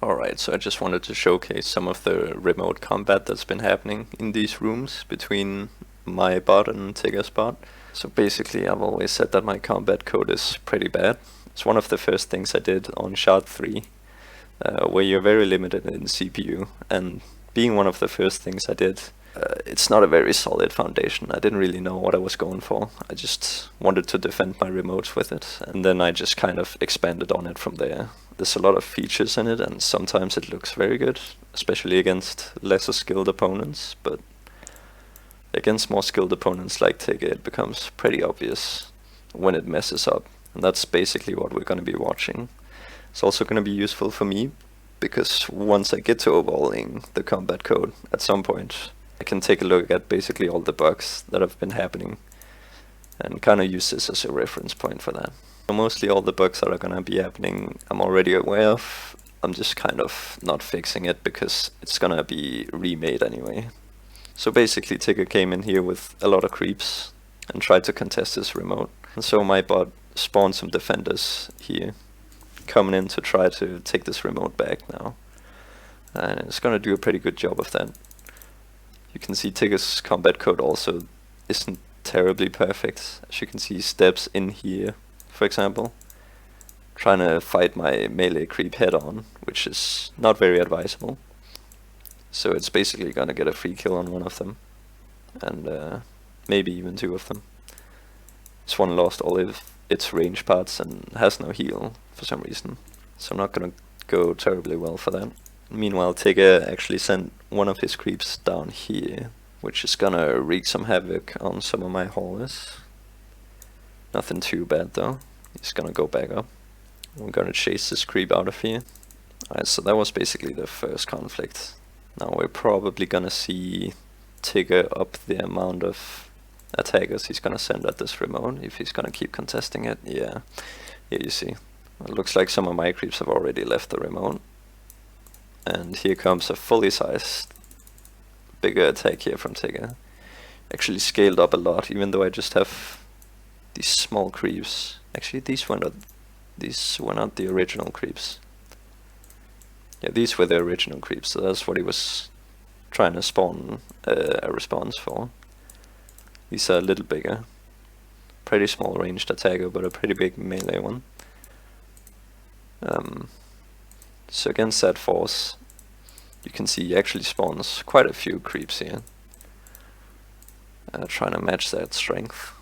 Alright, so I just wanted to showcase some of the remote combat that's been happening in these rooms between my bot and Tigga's bot. So basically I've always said that my combat code is pretty bad. It's one of the first things I did on Shard 3, where you're very limited in CPU, and being one of the first things I did, it's not a very solid foundation. I didn't really know what I was going for. I just wanted to defend my remotes with it, and then I just kind of expanded on it from there. There's a lot of features in it, and sometimes it looks very good, especially against lesser skilled opponents, but against more skilled opponents like Tigga, it becomes pretty obvious when it messes up, and that's basically what we're going to be watching. It's also going to be useful for me, because once I get to overhauling the combat code at some point, I can take a look at basically all the bugs that have been happening, and kind of use this as a reference point for that. So mostly all the bugs that are going to be happening I'm already aware of. I'm just kind of not fixing it because it's going to be remade anyway. So basically Tigga came in here with a lot of creeps and tried to contest this remote. And so my bot spawned some defenders here, coming in to try to take this remote back now. And it's going to do a pretty good job of that. You can see Tigga's combat code also isn't terribly perfect. As you can see, he steps in here, for example, trying to fight my melee creep head on, which is not very advisable. So it's basically gonna get a free kill on one of them, and maybe even two of them. This one lost all of its range parts and has no heal for some reason, so I'm not gonna go terribly well for that. Meanwhile, Tigga actually sent one of his creeps down here, which is gonna wreak some havoc on some of my haulers. Nothing too bad though. He's gonna go back up. We're gonna chase this creep out of here. Alright, so that was basically the first conflict. Now we're probably gonna see Tigga up the amount of attackers he's gonna send at this remote, if he's gonna keep contesting it. Yeah, you see. It looks like some of my creeps have already left the remote. And here comes a fully sized bigger attack here from Tigga. Actually scaled up a lot, even though I just have these small creeps. Actually, these were not the original creeps. Yeah, these were the original creeps, so that's what he was trying to spawn a response for. These are a little bigger. Pretty small ranged attacker, but a pretty big melee one. So against that force, you can see he actually spawns quite a few creeps here. Trying to match that strength.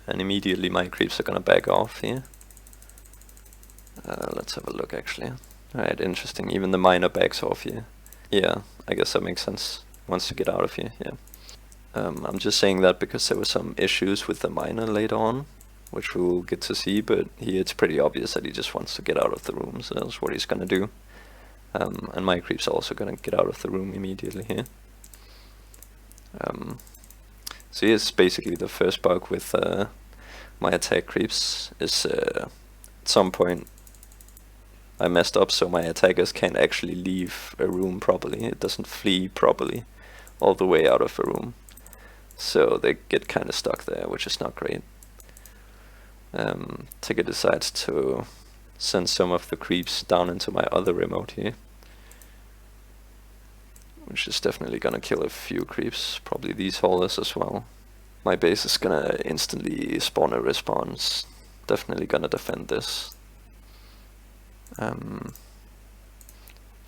And immediately my creeps are gonna back off here. Let's have a look actually. Alright, interesting. Even the miner backs off here. Yeah, I guess that makes sense. Wants to get out of here, yeah. I'm just saying that because there were some issues with the miner later on, which we'll get to see, but here it's pretty obvious that he just wants to get out of the room, so that's what he's gonna do. And my creeps are also gonna get out of the room immediately here. So here's basically the first bug with my attack creeps, is at some point I messed up so my attackers can't actually leave a room properly. It doesn't flee properly all the way out of a room. So they get kind of stuck there, which is not great. Tigga decides to send some of the creeps down into my other remote here, which is definitely gonna kill a few creeps, probably these haulers as well. My base is gonna instantly spawn a response, definitely gonna defend this.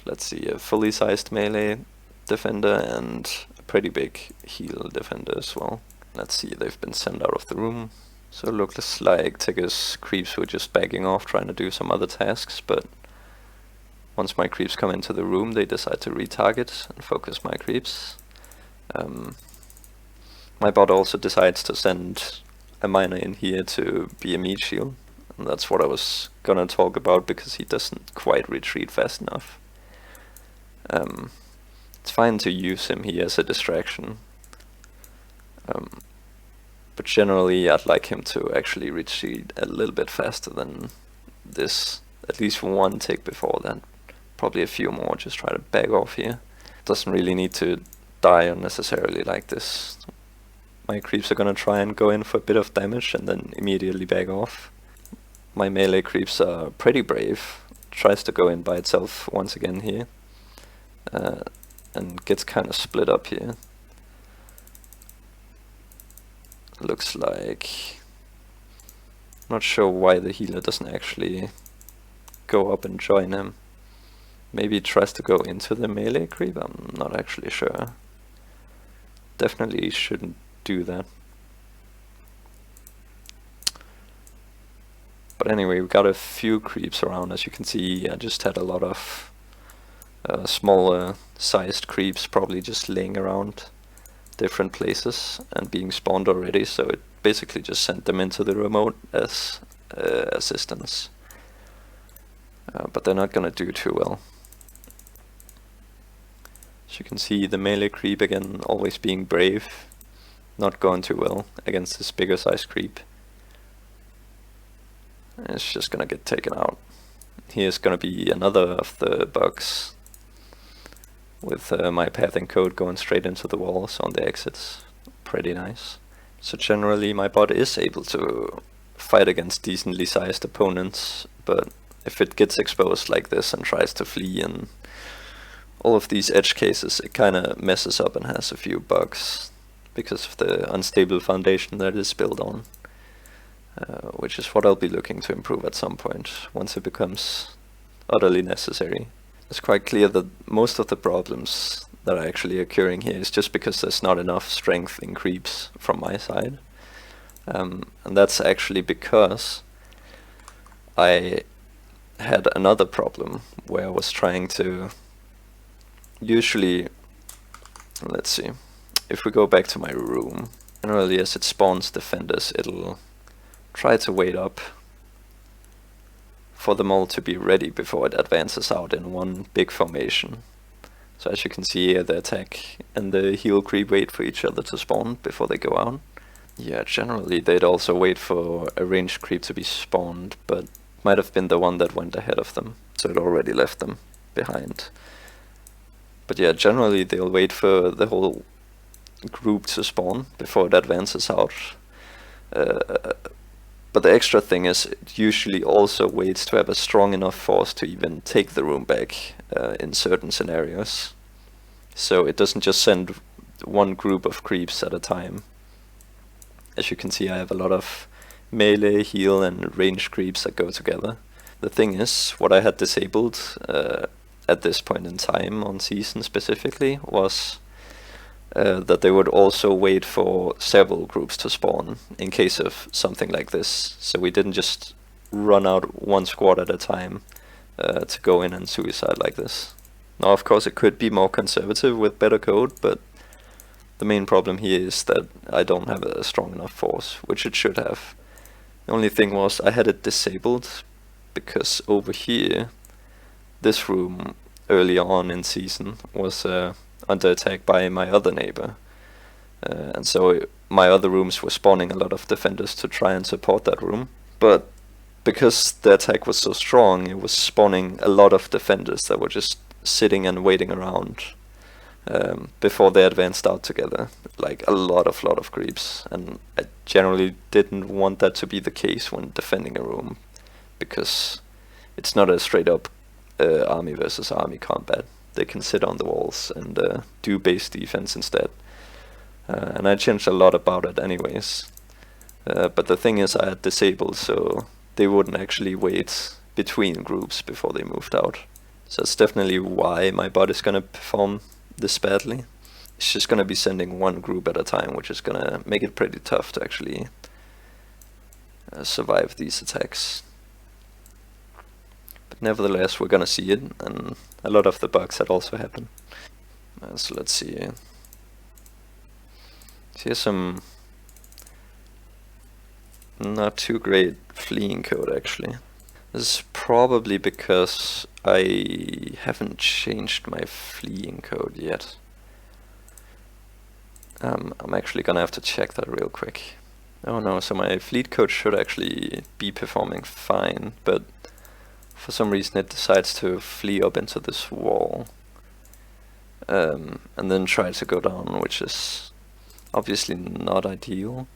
Let's see, a fully sized melee defender and a pretty big heal defender as well. Let's see, they've been sent out of the room. So it looks like Tigga's creeps were just backing off, trying to do some other tasks, but once my creeps come into the room, they decide to retarget and focus my creeps. My bot also decides to send a miner in here to be a meat shield, and that's what I was gonna talk about, because he doesn't quite retreat fast enough. It's fine to use him here as a distraction, but generally I'd like him to actually retreat a little bit faster than this, at least one tick before that. Probably a few more, just try to back off here. Doesn't really need to die unnecessarily like this. My creeps are gonna try and go in for a bit of damage and then immediately back off. My melee creeps are pretty brave. tries to go in by itself once again here, and gets kind of split up here. Looks like, not sure why the healer doesn't actually go up and join him. Maybe he tries to go into the melee creep, I'm not actually sure. Definitely shouldn't do that. But anyway, we got a few creeps around. As you can see, I just had a lot of smaller sized creeps probably just laying around different places and being spawned already, so it basically just sent them into the remote as assistance. But they're not gonna do too well. As you can see, the melee creep again always being brave, not going too well against this bigger size creep. And it's just gonna get taken out. Here's gonna be another of the bugs with my pathing code going straight into the walls on the exits. Pretty nice. So generally my bot is able to fight against decently sized opponents, but if it gets exposed like this and tries to flee and all of these edge cases, it kinda messes up and has a few bugs because of the unstable foundation that it is built on. Which is what I'll be looking to improve at some point, once it becomes utterly necessary. It's quite clear that most of the problems that are actually occurring here is just because there's not enough strength in creeps from my side. And that's actually because I had another problem where I was trying to usually, let's see, if we go back to my room, generally as it spawns defenders, it'll try to wait up for them all to be ready before it advances out in one big formation. So as you can see here, the attack and the heal creep wait for each other to spawn before they go out. Yeah, generally they'd also wait for a ranged creep to be spawned, but might have been the one that went ahead of them, so it already left them behind. But yeah, generally they'll wait for the whole group to spawn before it advances out. But the extra thing is, it usually also waits to have a strong enough force to even take the room back in certain scenarios. So it doesn't just send one group of creeps at a time. As you can see, I have a lot of melee, heal and ranged creeps that go together. The thing is, what I had disabled at this point in time on season specifically was that they would also wait for several groups to spawn in case of something like this. So we didn't just run out one squad at a time to go in and suicide like this. Now of course it could be more conservative with better code, but the main problem here is that I don't have a strong enough force, which it should have. The only thing was I had it disabled because over here, this room early on in season was under attack by my other neighbor, and so my other rooms were spawning a lot of defenders to try and support that room, but because the attack was so strong, it was spawning a lot of defenders that were just sitting and waiting around before they advanced out together, like a lot of creeps, and I generally didn't want that to be the case when defending a room, because it's not a straight up army versus army combat. They can sit on the walls and do base defense instead. And I changed a lot about it anyways. But the thing is, I had disabled so they wouldn't actually wait between groups before they moved out. So that's definitely why my bot is gonna perform this badly. It's just gonna be sending one group at a time, which is gonna make it pretty tough to actually survive these attacks. But nevertheless, we're gonna see it, and a lot of the bugs that also happen. So let's see. So here's some not too great fleeing code actually. This is probably because I haven't changed my fleeing code yet. I'm actually gonna have to check that real quick. Oh no, so my fleet code should actually be performing fine, but for some reason it decides to flee up into this wall and then try to go down, which is obviously not ideal.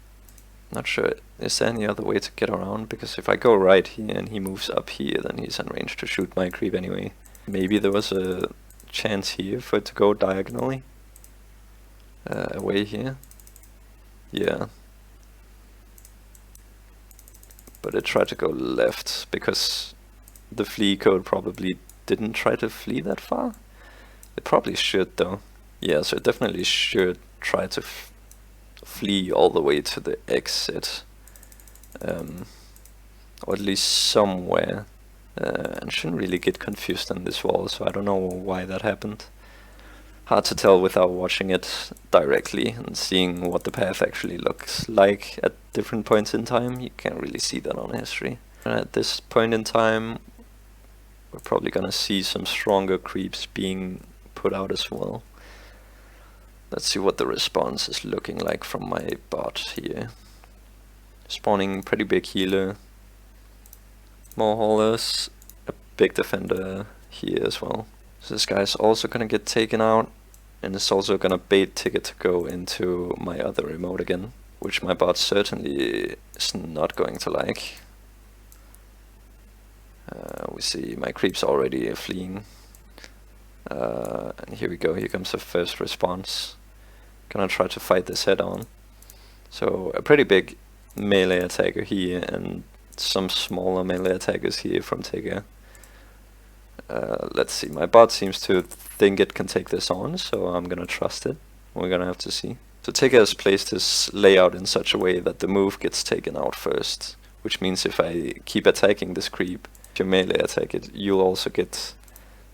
Not sure, is there any other way to get around? Because if I go right here and he moves up here, then he's in range to shoot my creep anyway. Maybe there was a chance here for it to go diagonally. Away here. Yeah. But it tried to go left, because the flee code probably didn't try to flee that far. It probably should though. Yeah, so it definitely should try to flee all the way to the exit. Or at least somewhere. And shouldn't really get confused on this wall, so I don't know why that happened. Hard to tell without watching it directly and seeing what the path actually looks like at different points in time. You can't really see that on history. And at this point in time, we're probably gonna see some stronger creeps being put out as well. Let's see what the response is looking like from my bot here. Spawning pretty big healer. More haulers. A big defender here as well. So this guy's also gonna get taken out, and it's also gonna bait Tigga to go into my other remote again, which my bot certainly is not going to like. We see my creeps already fleeing. And here we go, here comes the first response. Gonna try to fight this head on. So a pretty big melee attacker here, and some smaller melee attackers here from Tigga. Let's see, my bot seems to think it can take this on, so I'm gonna trust it. We're gonna have to see. So Tigga has placed his layout in such a way that the move gets taken out first, which means if I keep attacking this creep, if you melee attack it, you'll also get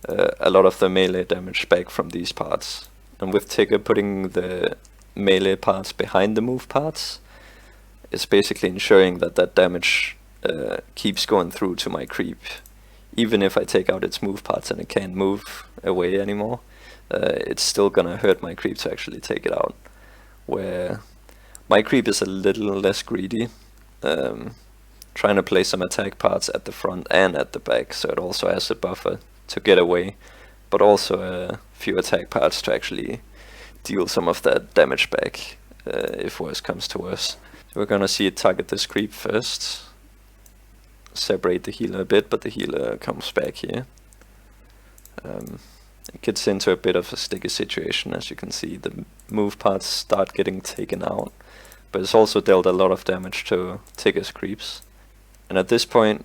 a lot of the melee damage back from these parts. And with Tigga putting the melee parts behind the move parts, it's basically ensuring that that damage keeps going through to my creep. Even if I take out its move parts and it can't move away anymore, it's still gonna hurt my creep to actually take it out. Where my creep is a little less greedy, trying to place some attack parts at the front and at the back, so it also has a buffer to get away, but also a few attack parts to actually deal some of that damage back, if worse comes to worse. So we're gonna see it target this creep first. Separate the healer a bit, but the healer comes back here. It gets into a bit of a sticky situation, as you can see. The move parts start getting taken out, but it's also dealt a lot of damage to Tigga's creeps. And at this point,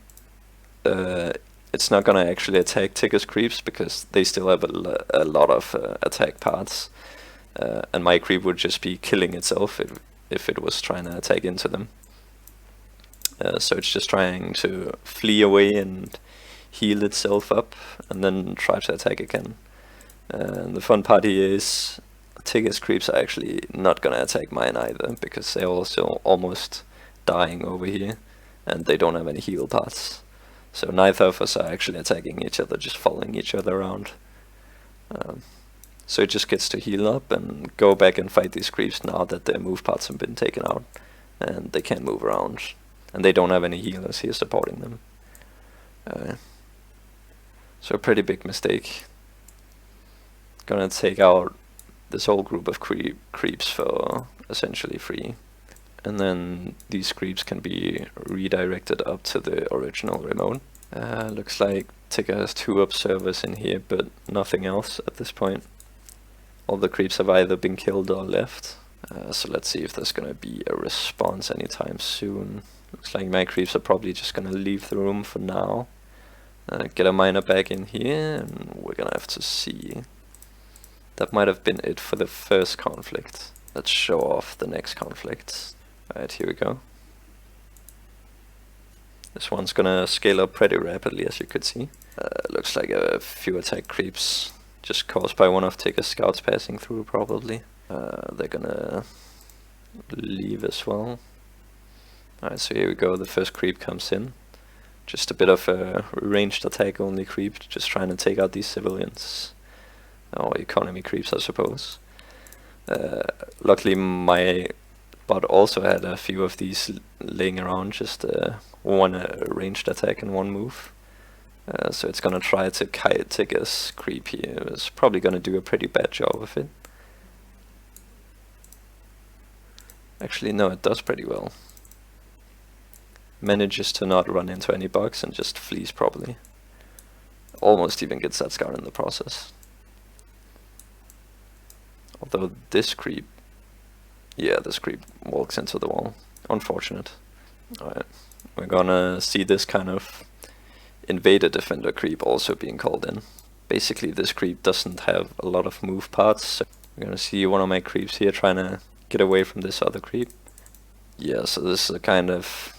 it's not gonna actually attack Tigga's creeps because they still have a lot of attack parts, and my creep would just be killing itself if it was trying to attack into them. So it's just trying to flee away and heal itself up, and then try to attack again. And the fun part here is Tigga's creeps are actually not gonna attack mine either, because they're also almost dying over here, and they don't have any heal parts. So neither of us are actually attacking each other, just following each other around. So it just gets to heal up and go back and fight these creeps now that their move parts have been taken out, and they can't move around. And they don't have any healers here supporting them. So a pretty big mistake. Gonna take out this whole group of creeps for essentially free. And then these creeps can be redirected up to the original remote. Looks like Tigga has 2 observers in here, but nothing else at this point. All the creeps have either been killed or left. So let's see if there's gonna be a response anytime soon. Looks like my creeps are probably just gonna leave the room for now. Get a miner back in here, and we're gonna have to see. That might have been it for the first conflict. Let's show off the next conflict. Alright, here we go. This one's gonna scale up pretty rapidly, as you could see. Looks like a few attack creeps, just caused by one of Tigga's scouts passing through, probably. They're gonna leave as well. Alright, so here we go, the first creep comes in. Just a bit of a ranged attack only creep, just trying to take out these civilians. Or economy creeps, I suppose. Luckily my bot also had a few of these laying around, just one ranged attack and one move. So it's gonna try to kite Tigga's creep here. It's probably gonna do a pretty bad job of it. Actually, no, it does pretty well. manages to not run into any bugs and just flees properly. Almost even gets that scout in the process. Although this creep, yeah, this creep walks into the wall. Unfortunate. Alright, we're gonna see this kind of invader defender creep also being called in. Basically this creep doesn't have a lot of move parts, so we're gonna see one of my creeps here trying to get away from this other creep. Yeah, so this is a kind of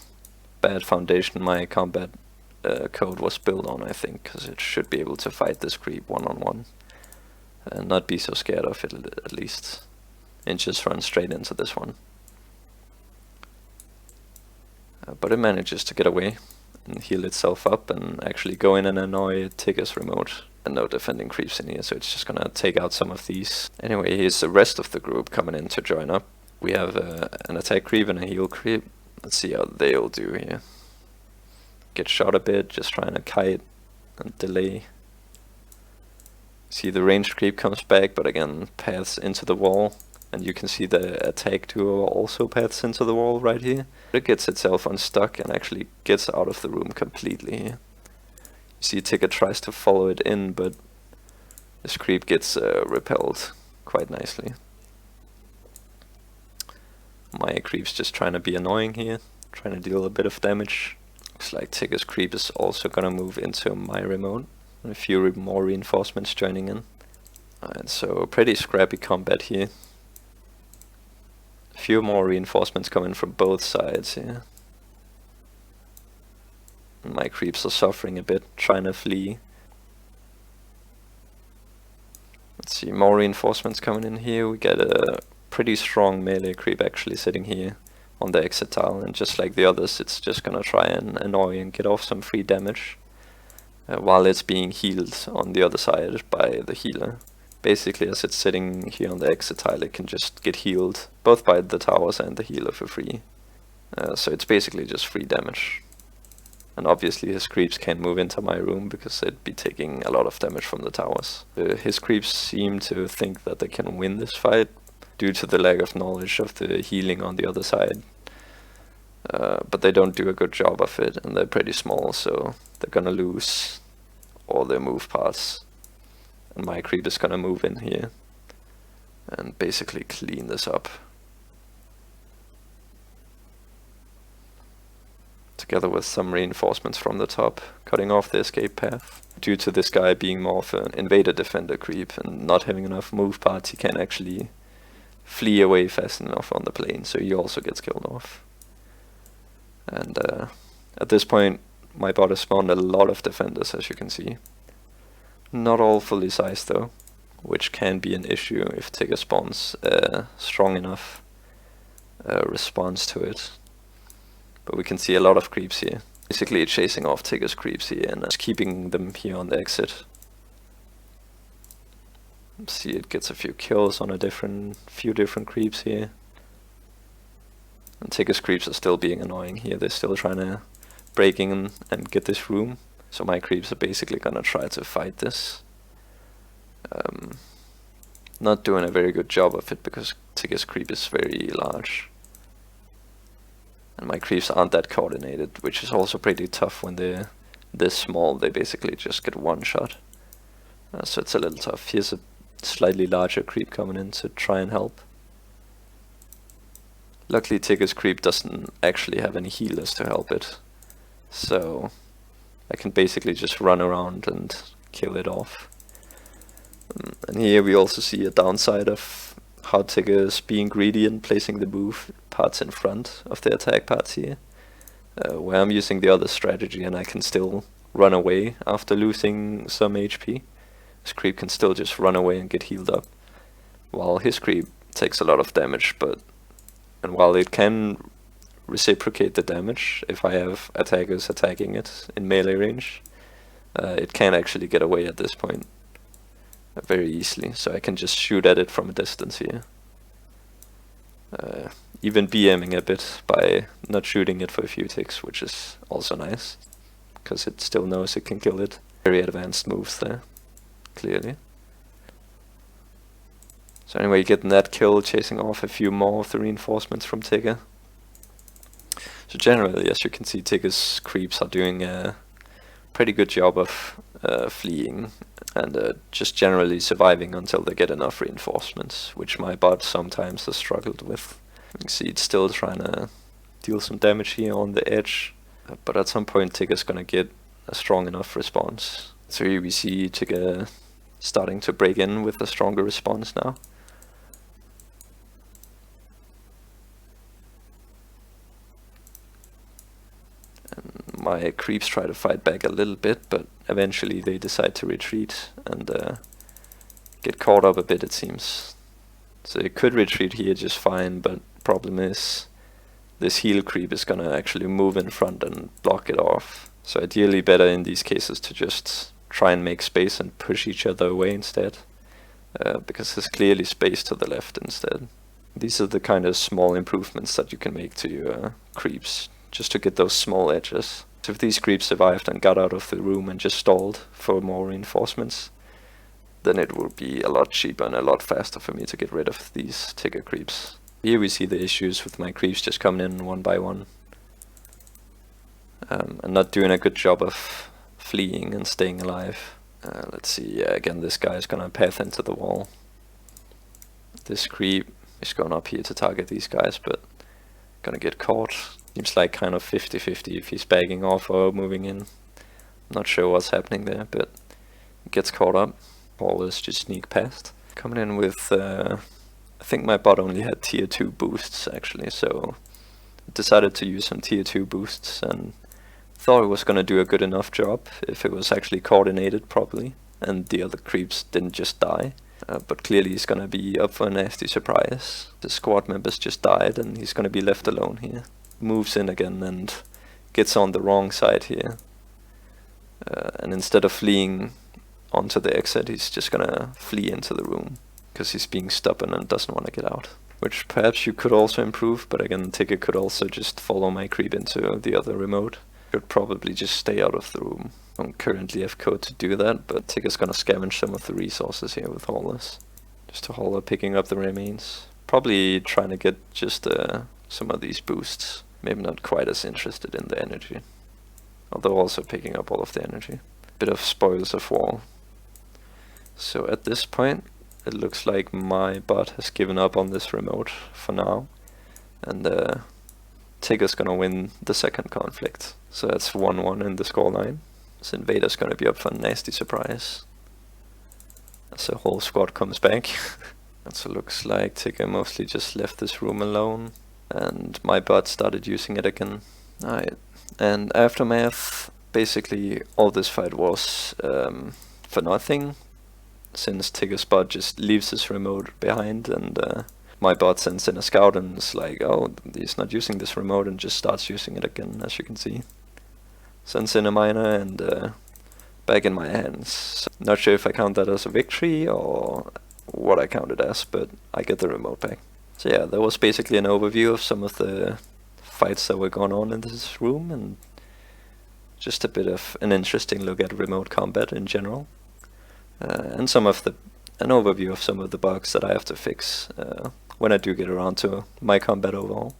bad foundation my combat code was built on, I think, because it should be able to fight this creep one-on-one and not be so scared of it at least, and just run straight into this one. But it manages to get away and heal itself up and actually go in and annoy Tigga's remote. And no defending creeps in here, so it's just gonna take out some of these. Anyway, here's the rest of the group coming in to join up. We have an attack creep and a heal creep. Let's see how they'll do here. Get shot a bit, just trying to kite and delay. See the ranged creep comes back, but again paths into the wall. And you can see the attack duo also paths into the wall right here. It gets itself unstuck and actually gets out of the room completely here. You see Tigga tries to follow it in, but this creep gets repelled quite nicely. My creep's just trying to be annoying here, trying to deal a bit of damage. Looks like Tigga's creep is also gonna move into my remote. A few more reinforcements joining in. And so pretty scrappy combat here. A few more reinforcements coming from both sides here. My creeps are suffering a bit, trying to flee. Let's see, more reinforcements coming in here. We get a pretty strong melee creep actually sitting here on the exit tile, and just like the others, it's just gonna try and annoy and get off some free damage while it's being healed on the other side by the healer. Basically, as it's sitting here on the exit tile, it can just get healed both by the towers and the healer for free. So it's basically just free damage. And obviously his creeps can't move into my room because they'd be taking a lot of damage from the towers. His creeps seem to think that they can win this fight due to the lack of knowledge of the healing on the other side. But they don't do a good job of it, and they're pretty small, so they're gonna lose all their move parts. And my creep is gonna move in here and basically clean this up. Together with some reinforcements from the top, cutting off the escape path. Due to this guy being more of an invader defender creep and not having enough move parts, he can't actually flee away fast enough on the plane, so he also gets killed off. And at this point, my bot has spawned a lot of defenders, as you can see. Not all fully sized though, which can be an issue if Tigga spawns strong enough response to it. But we can see a lot of creeps here. Basically chasing off Tigga's creeps here and just keeping them here on the exit. See, it gets a few kills on a few different creeps here. And Tigga's creeps are still being annoying here. They're still trying to break in and get this room. So my creeps are basically gonna try to fight this. Not doing a very good job of it because Tigga's creep is very large. And my creeps aren't that coordinated, which is also pretty tough when they're this small. They basically just get one shot. So it's a little tough. Here's a slightly larger creep coming in to try and help. Luckily Tigga's creep doesn't actually have any healers to help it. So I can basically just run around and kill it off. And here we also see a downside of how Tigga is being greedy and placing the move parts in front of the attack parts here. Where I'm using the other strategy and I can still run away after losing some HP. His creep can still just run away and get healed up. While his creep takes a lot of damage, and while it can reciprocate the damage if I have attackers attacking it in melee range, it can actually get away at this point very easily, so I can just shoot at it from a distance here. Even BMing a bit by not shooting it for a few ticks, which is also nice, because it still knows it can kill it. Very advanced moves there, clearly. So anyway, getting that kill, chasing off a few more of the reinforcements from Tigga. So generally, as you can see, Tigga's creeps are doing a pretty good job of fleeing and just generally surviving until they get enough reinforcements, which my bot sometimes has struggled with. You can see it's still trying to deal some damage here on the edge, but at some point Tigga's gonna get a strong enough response. So here we see Tigga starting to break in with a stronger response now. And my creeps try to fight back a little bit, but eventually they decide to retreat and get caught up a bit, it seems. So they could retreat here just fine, but problem is this heal creep is gonna actually move in front and block it off. So ideally better in these cases to just try and make space and push each other away instead, because there's clearly space to the left instead. These are the kind of small improvements that you can make to your creeps, just to get those small edges. So if these creeps survived and got out of the room and just stalled for more reinforcements, then it would be a lot cheaper and a lot faster for me to get rid of these Tigga creeps. Here we see the issues with my creeps just coming in one by one, and not doing a good job of fleeing and staying alive. Let's see, again this guy is gonna path into the wall. This creep is going up here to target these guys, but gonna get caught. Seems like kind of 50-50 if he's backing off or moving in. I'm not sure what's happening there, but gets caught up. Always just sneak past. Coming in with, I think my bot only had tier 2 boosts actually, so decided to use some tier 2 boosts and thought it was going to do a good enough job if it was actually coordinated properly and the other creeps didn't just die. But clearly he's going to be up for a nasty surprise. The squad members just died and he's going to be left alone here. Moves in again and gets on the wrong side here. And instead of fleeing onto the exit, he's just going to flee into the room because he's being stubborn and doesn't want to get out. Which perhaps you could also improve, but again, Tigga could also just follow my creep into the other remote. Could probably just stay out of the room. I don't currently have code to do that, but Tigga's gonna scavenge some of the resources here with all this. Just to Hauler picking up the remains. Probably trying to get just some of these boosts. Maybe not quite as interested in the energy. Although also picking up all of the energy. Bit of spoils of war. So at this point, it looks like my bot has given up on this remote for now. And Tigga's gonna win the second conflict. So that's 1-1 in the scoreline. So Invader's gonna be up for a nasty surprise. As the whole squad comes back. And so looks like Tigga mostly just left this room alone. And my bot started using it again. Alright. And aftermath, basically all this fight was for nothing. Since Tigga's bot just leaves his remote behind and my bot sends in a scout and is like, oh, he's not using this remote, and just starts using it again, as you can see. Sends in a miner and back in my hands. So not sure if I count that as a victory or what I count it as, but I get the remote back. So yeah, that was basically an overview of some of the fights that were going on in this room, and just a bit of an interesting look at remote combat in general. And an overview of some of the bugs that I have to fix when I do get around to my combat overhaul.